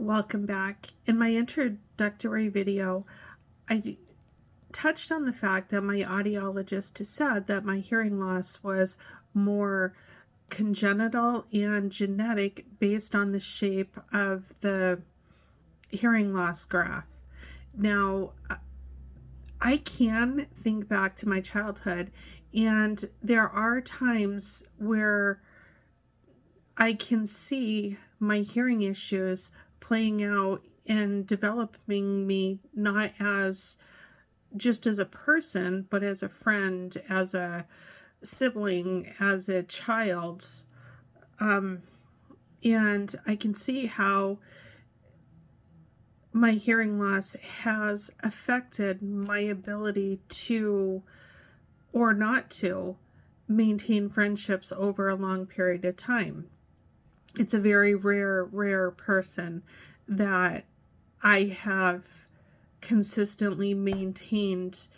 Welcome back. In my introductory video, I touched on the fact that my audiologist said that my hearing loss was more congenital and genetic based on the shape of the hearing loss graph. Now, I can think back to my childhood, and there are times where I can see my hearing issues playing out and developing me not as just as a person, but as a friend, as a sibling, as a child. Um, and I can see how my hearing loss has affected my ability to, or not to, maintain friendships over a long period of time. It's a very rare person that I have consistently maintained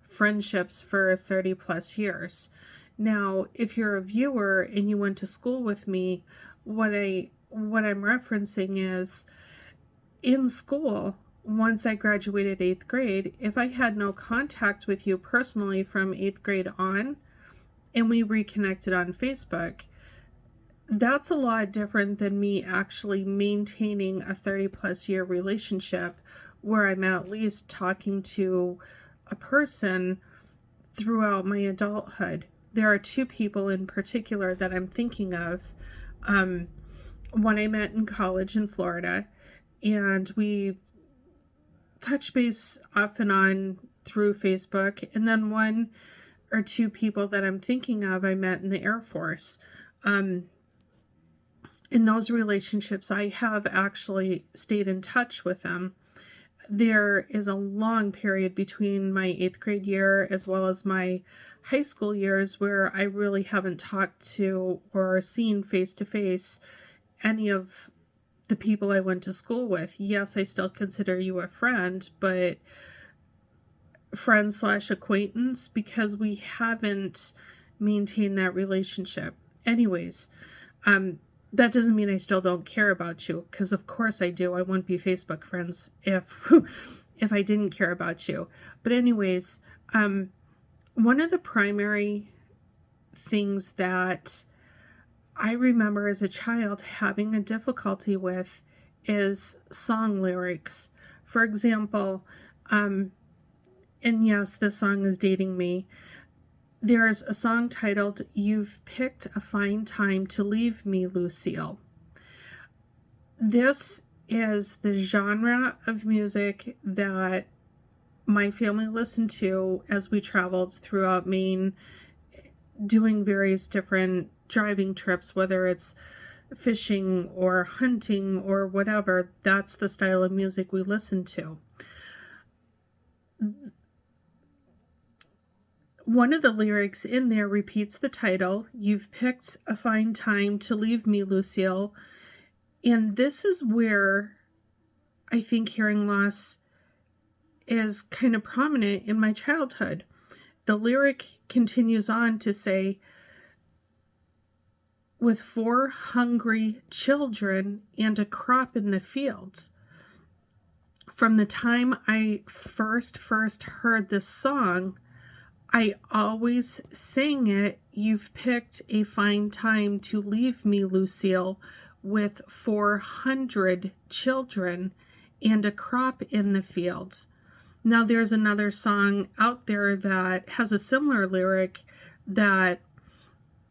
friendships for 30 plus years. Now, if you're a viewer and you went to school with me, what I'm referencing is in school, once I graduated 8th grade, if I had no contact with you personally from 8th grade on, and we reconnected on Facebook, that's a lot different than me actually maintaining a 30 plus year relationship where I'm at least talking to a person throughout my adulthood. There are two people in particular that I'm thinking of. One I met in college in Florida, and we touch base off and on through Facebook. And then one or two people that I'm thinking of I met in the Air Force. In those relationships, I have actually stayed in touch with them. There is a long period between my 8th grade year as well as my high school years where I really haven't talked to or seen face to face any of the people I went to school with. Yes, I still consider you a friend, but friend/acquaintance, because we haven't maintained that relationship. Anyways, that doesn't mean I still don't care about you, because of course I do. I wouldn't be Facebook friends if if I didn't care about you. But anyways, one of the primary things that I remember as a child having a difficulty with is song lyrics. For example, and yes, this song is dating me. There's a song titled, "You've Picked a Fine Time to Leave Me, Lucille." This is the genre of music that my family listened to as we traveled throughout Maine, doing various different driving trips, whether it's fishing or hunting or whatever. That's the style of music we listened to. One of the lyrics in there repeats the title, "You've picked a fine time to leave me, Lucille." And this is where I think hearing loss is kind of prominent in my childhood. The lyric continues on to say, "With 4 hungry children and a crop in the fields." From the time I first heard this song, I always sang it, "You've picked a fine time to leave me, Lucille, with 400 children and a crop in the fields." Now there's another song out there that has a similar lyric that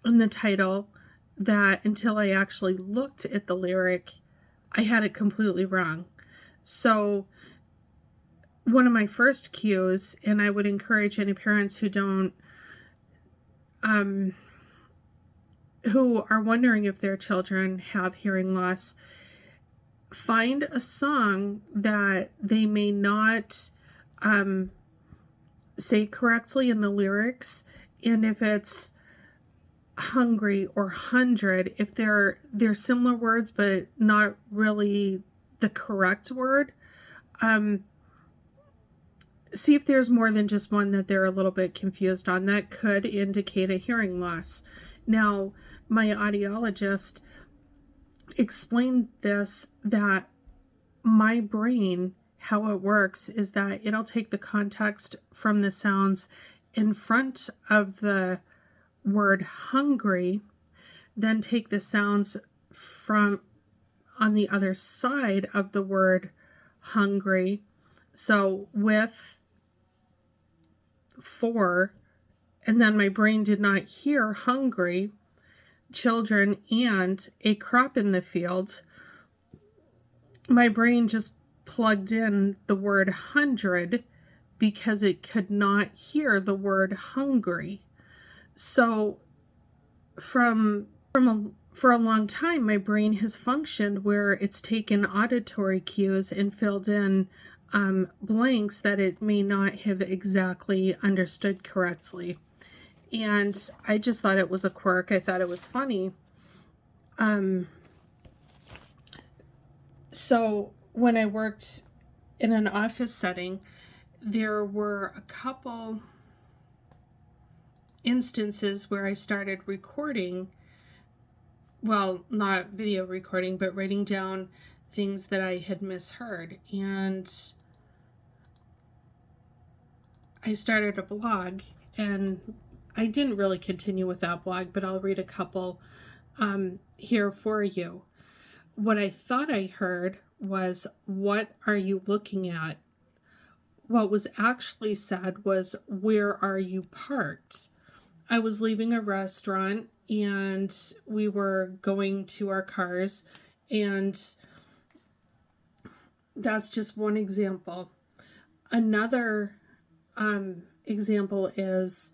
in the title, that until I actually looked at the lyric, I had it completely wrong. So one of my first cues, and I would encourage any parents who don't, who are wondering if their children have hearing loss, find a song that they may not say correctly in the lyrics, and if it's hungry or hundred, if they're similar words but not really the correct word, see if there's more than just one that they're a little bit confused on. That could indicate a hearing loss. Now, my audiologist explained this, that my brain, how it works is that it'll take the context from the sounds in front of the word hungry, then take the sounds from on the other side of the word hungry. So with for, and then my brain did not hear hungry, children, and a crop in the field. My brain just plugged in the word 100 because it could not hear the word hungry. So for a long time, my brain has functioned where it's taken auditory cues and filled in blanks that it may not have exactly understood correctly. And I just thought it was a quirk. I thought it was funny. So when I worked in an office setting, there were a couple instances where I started recording, well, not video recording, but writing down things that I had misheard. And I started a blog, and I didn't really continue with that blog, but I'll read a couple here for you. What I thought I heard was, "What are you looking at?" What was actually said was, "Where are you parked?" I was leaving a restaurant and we were going to our cars, and that's just one example. Another example is,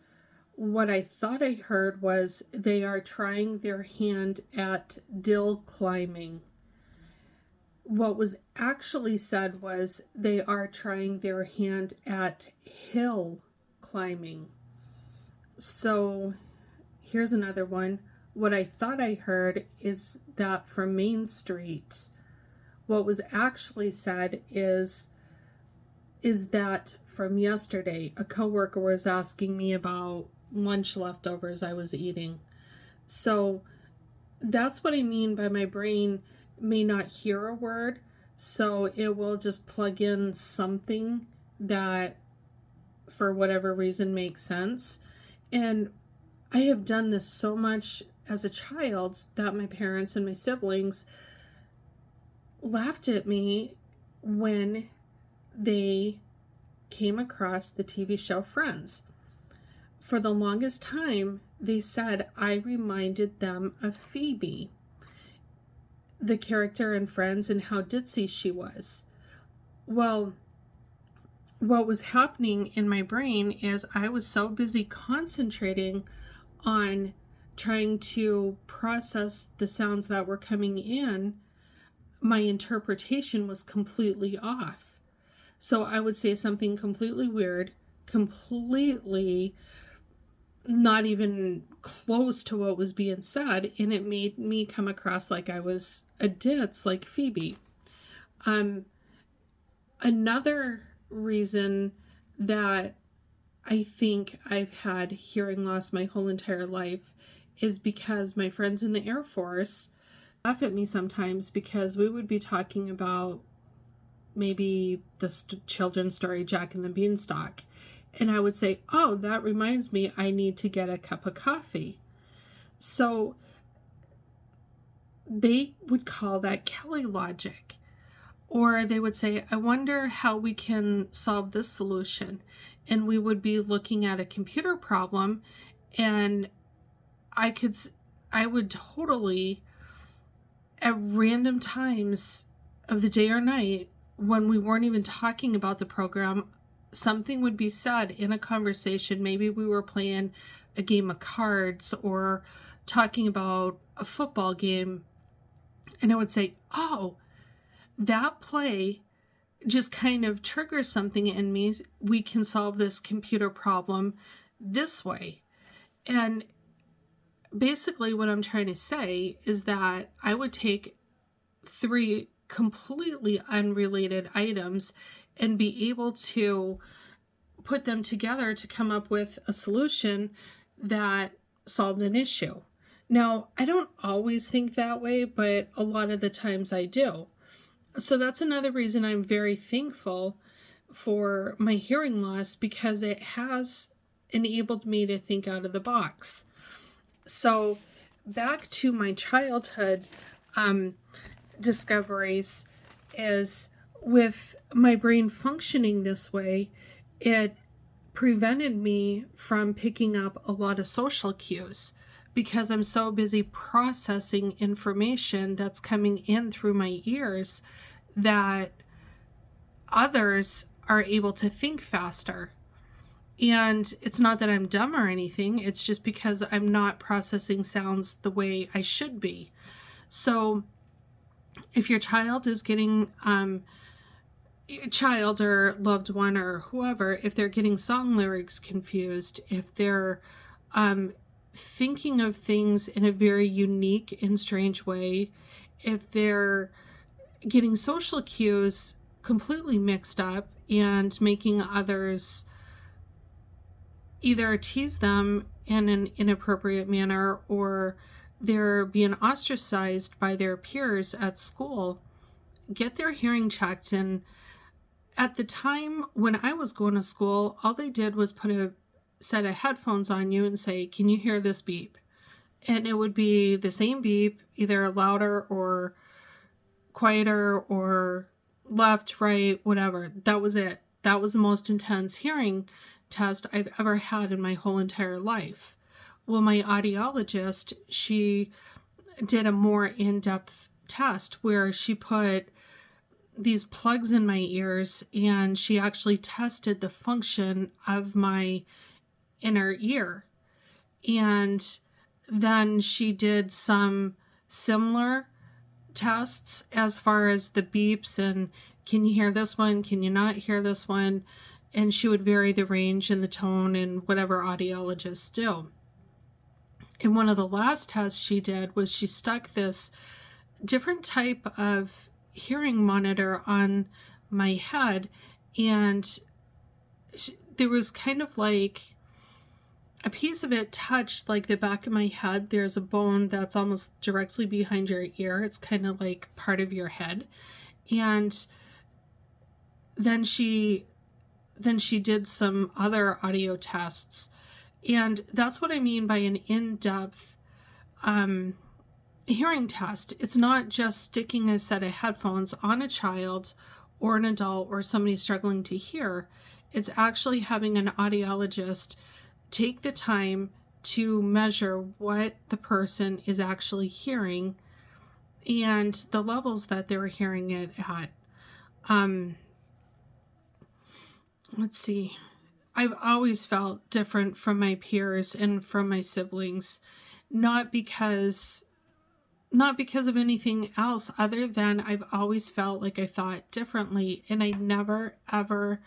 what I thought I heard was, "They are trying their hand at dill climbing." What was actually said was, "They are trying their hand at hill climbing." So here's another one. What I thought I heard is that from Main Street. What was actually said is that from yesterday. A coworker was asking me about lunch leftovers I was eating. So that's what I mean by my brain may not hear a word, so it will just plug in something that for whatever reason makes sense. And I have done this so much as a child that my parents and my siblings laughed at me when they came across the TV show Friends. For the longest time, they said I reminded them of Phoebe, the character in Friends, and how ditzy she was. Well, what was happening in my brain is I was so busy concentrating on trying to process the sounds that were coming in, my interpretation was completely off. So I would say something completely weird, completely not even close to what was being said, and it made me come across like I was a ditz, like Phoebe. Another reason that I think I've had hearing loss my whole entire life is because my friends in the Air Force laugh at me sometimes because we would be talking about maybe the children's story Jack and the Beanstalk, and I would say, "Oh, that reminds me, I need to get a cup of coffee." So they would call that Kelly logic. Or they would say, "I wonder how we can solve this solution." And we would be looking at a computer problem, and I would totally, at random times of the day or night, when we weren't even talking about the program, something would be said in a conversation. Maybe we were playing a game of cards or talking about a football game, and I would say, "Oh, that play just kind of triggers something in me. We can solve this computer problem this way." And basically what I'm trying to say is that I would take 3 completely unrelated items and be able to put them together to come up with a solution that solved an issue. Now, I don't always think that way, but a lot of the times I do. So that's another reason I'm very thankful for my hearing loss, because it has enabled me to think out of the box. So back to my childhood um, discoveries is, with my brain functioning this way, it prevented me from picking up a lot of social cues because I'm so busy processing information that's coming in through my ears that others are able to think faster. And it's not that I'm dumb or anything, it's just because I'm not processing sounds the way I should be. So if your child is getting, child or loved one or whoever, if they're getting song lyrics confused, if they're thinking of things in a very unique and strange way, if they're getting social cues completely mixed up and making others either tease them in an inappropriate manner, or they're being ostracized by their peers at school, get their hearing checked. And at the time when I was going to school, all they did was put a set of headphones on you and say, "Can you hear this beep?" And it would be the same beep, either louder or quieter or left, right, whatever. That was it. That was the most intense hearing test I've ever had in my whole entire life. Well, my audiologist, she did a more in-depth test where she put these plugs in my ears and she actually tested the function of my inner ear. And then she did some similar tests as far as the beeps and, can you hear this one? Can you not hear this one? And she would vary the range and the tone and whatever audiologists do. And one of the last tests she did was she stuck this different type of hearing monitor on my head, and there was kind of like a piece of it touched like the back of my head. There's a bone that's almost directly behind your ear. It's kind of like part of your head. And then she did some other audio tests. And that's what I mean by an in-depth hearing test. It's not just sticking a set of headphones on a child or an adult or somebody struggling to hear. It's actually having an audiologist take the time to measure what the person is actually hearing and the levels that they're hearing it at. Let's see. I've always felt different from my peers and from my siblings, not because of anything else other than I've always felt like I thought differently, and I never ever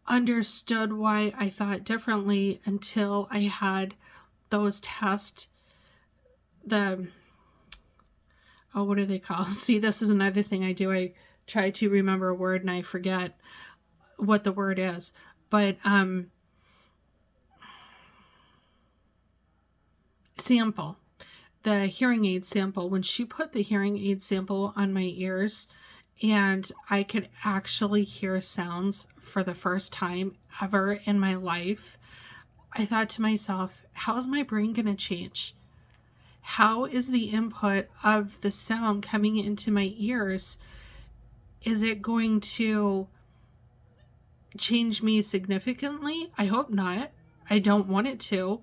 understood why I thought differently until I had those tests. What are they called? See, this is another thing I do. I try to remember a word and I forget what the word is. But sample. The hearing aid sample. When she put the hearing aid sample on my ears and I could actually hear sounds for the first time ever in my life, I thought to myself, how is my brain going to change? How is the input of the sound coming into my ears? Is it going to change me significantly? I hope not. I don't want it to,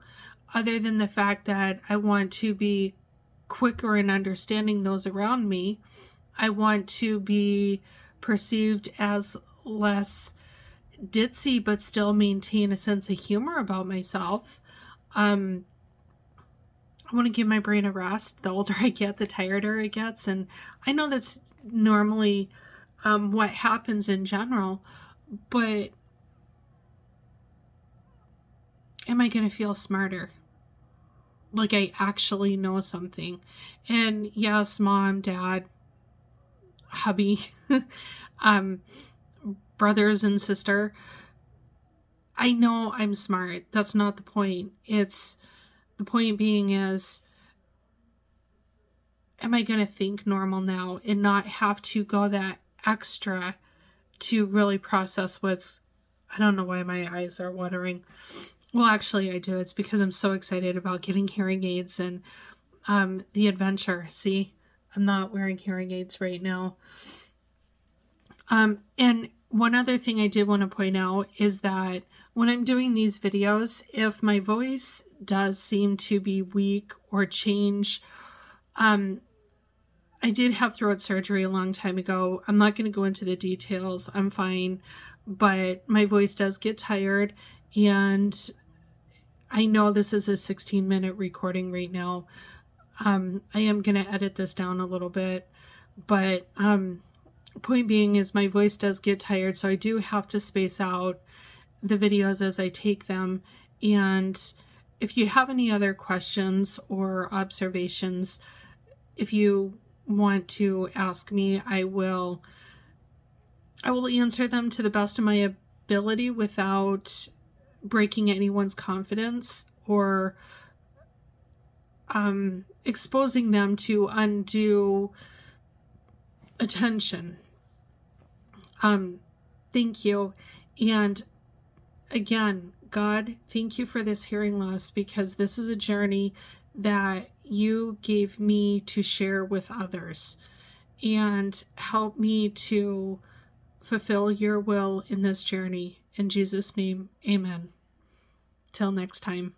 other than the fact that I want to be quicker in understanding those around me. I want to be perceived as less ditzy, but still maintain a sense of humor about myself. I want to give my brain a rest. The older I get, the tireder it gets. And I know that's normally what happens in general, but am I going to feel smarter? Like I actually know something. And yes, mom, dad, hubby, brothers and sister, I know I'm smart. That's not the point. It's the point being is, am I going to think normal now and not have to go that extra to really process what's, I don't know why my eyes are watering. Well, actually I do. It's because I'm so excited about getting hearing aids and the adventure. See, I'm not wearing hearing aids right now. And one other thing I did want to point out is that when I'm doing these videos, if my voice does seem to be weak or change, I did have throat surgery a long time ago. I'm not going to go into the details. I'm fine, but my voice does get tired, and I know this is a 16-minute recording right now. I am going to edit this down a little bit, but point being is my voice does get tired, so I do have to space out the videos as I take them. And if you have any other questions or observations, if you want to ask me, I will answer them to the best of my ability without breaking anyone's confidence or exposing them to undue attention. Thank you. And again, God, thank you for this hearing loss, because this is a journey that you gave me to share with others, and help me to fulfill your will in this journey. In Jesus' name, amen. Till next time.